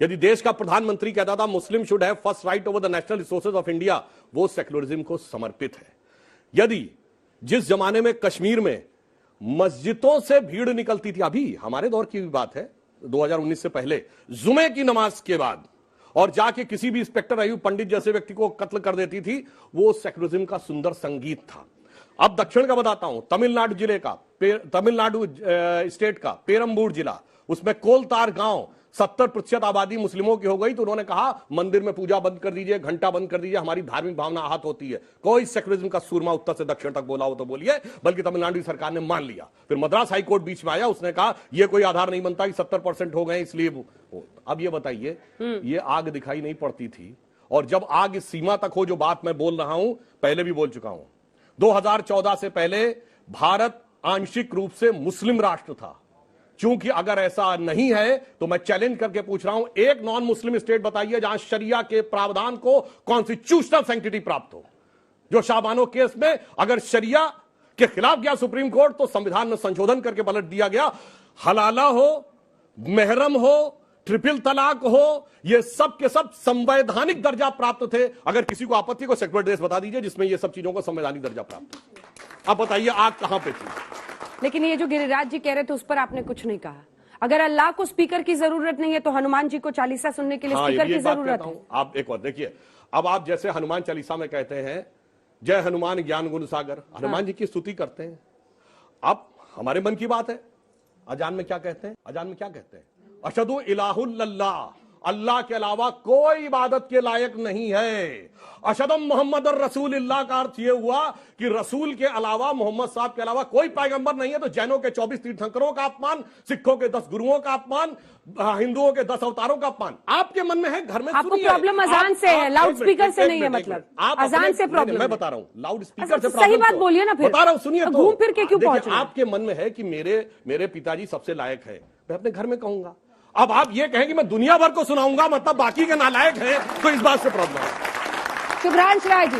यदि देश का प्रधानमंत्री कहता था मुस्लिम should have first right over the national resources of India, वो सेक्युलरिज्म को समर्पित है। यदि जिस जमाने में कश्मीर में मस्जिदों से भीड़ निकलती थी, अभी हमारे दौर की भी बात है, 2019 से पहले, जुमे की नमाज के बाद, और जाके किसी भी इंस्पेक्टर अयूब पंडित जैसे व्यक्ति को कत्ल कर देती थी, वो सेक्युलरिज्म का सुंदर संगीत था। अब दक्षिण का बताता हूं, तमिलनाडु जिले का, तमिलनाडु स्टेट का पेरम्बूर जिला, उसमें कोलतार गांव 70% आबादी मुस्लिमों की हो गई, तो उन्होंने कहा मंदिर में पूजा बंद कर दीजिए, घंटा बंद कर दीजिए, हमारी धार्मिक भावना आहत होती है। कोई सेक्युलरिज्म का सूरमा उत्तर से दक्षिण तक बोला हो तो बोलिए, बल्कि तमिलनाडु सरकार ने मान लिया। फिर मद्रास हाईकोर्ट बीच में आया, उसने कहा यह कोई आधार नहीं बनता कि 70% हो गए इसलिए। अब ये बताइए, ये आग दिखाई नहीं पड़ती थी, और जब आग इस सीमा तक हो, जो बात मैं बोल रहा हूं पहले भी बोल चुका हूं, 2014 से पहले भारत आंशिक रूप से मुस्लिम राष्ट्र था। क्योंकि अगर ऐसा नहीं है तो मैं चैलेंज करके पूछ रहा हूं, एक नॉन मुस्लिम स्टेट बताइए जहां शरिया के प्रावधान को कॉन्स्टिट्यूशनल सैंक्टिटी प्राप्त हो। जो शाहबानो केस में अगर शरिया के खिलाफ गया सुप्रीम कोर्ट, तो संविधान में संशोधन करके पलट दिया गया। हलाला हो, महरम हो, ट्रिपल तलाक हो, ये सब के सब संवैधानिक दर्जा प्राप्त थे। अगर किसी को आपत्ति, को सेक्युलर देश बता दीजिए जिसमें ये सब चीजों को संवैधानिक दर्जा प्राप्त है। अब बताइए आग कहां पे थी? लेकिन ये जो गिरिराज जी कह रहे थे उस पर आपने कुछ नहीं कहा। अगर अल्लाह को स्पीकर की जरूरत नहीं है तो हनुमान जी को चालीसा सुनने के लिए स्पीकर की जरूरत है। आप एक बात देखिए, अब आप जैसे हनुमान चालीसा में कहते हैं जय हनुमान ज्ञान गुण सागर, हनुमान जी की स्तुति करते हैं। अब हमारे मन की बात है, अजान में क्या कहते हैं? अजान में क्या कहते हैं? अशहदु इलाहुल्लाह, अल्लाह के अलावा कोई इबादत के लायक नहीं है। अशहदु मोहम्मद रसूलुल्लाह का अर्थ यह हुआ कि रसूल के अलावा, मोहम्मद साहब के अलावा कोई पैगंबर नहीं है। तो जैनों के 24 तीर्थंकरों का अपमान, सिखों के 10 गुरुओं का अपमान, हिंदुओं के 10 अवतारों का अपमान आपके मन में है। घर में आपको प्रॉब्लम अजान से है, लाउड स्पीकर से नहीं है। मतलब अजान से प्रॉब्लम? मैं बता रहा हूं, लाउड स्पीकर से सही बात बोलिए ना। फिर बता रहा हूं, सुनिए। तो घूम फिर के क्यों पहुंचे? आपके मन में है कि मेरे पिताजी सबसे लायक है, मैं अपने घर में कहूंगा। अब आप ये कहें कि मैं दुनिया भर को सुनाऊंगा, मतलब बाकी के नालायक हैं, तो इस बात से प्रॉब्लम है। शुभ्रांश राय जी।